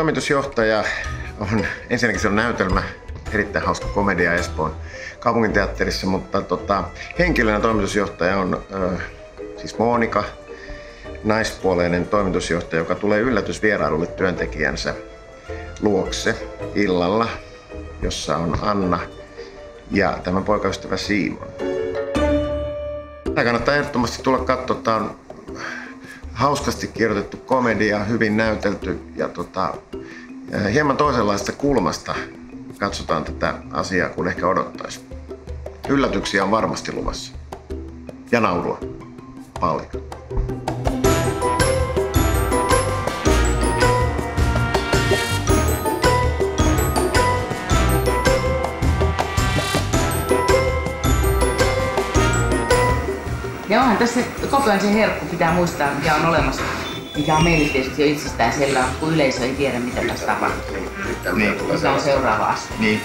Toimitusjohtaja on ensinnäkin se on näytelmä, erittäin hauska komedia Espoon kaupunginteatterissa, mutta henkilönä toimitusjohtaja on siis Monika, naispuoleinen toimitusjohtaja, joka tulee yllätysvierailulle työntekijänsä luokse illalla, jossa on Anna ja tämän poikaystävä Simon. Tämä kannattaa ehdottomasti tulla katsoa. Tämä on hauskasti kirjoitettu komedia, hyvin näytelty ja hieman toisenlaista kulmasta katsotaan tätä asiaa kuin ehkä odottaisi. Yllätyksiä on varmasti luvassa. Ja naurua. Paljon. Ja onhan tässä koko ajan se herkku, pitää muistaa mikä on olemassa, mikä on meille tietysti jo itsestään selvää, kun yleisö ei tiedä mitä tässä tapahtuu. Niin, mikä on seuraava askel. Niin.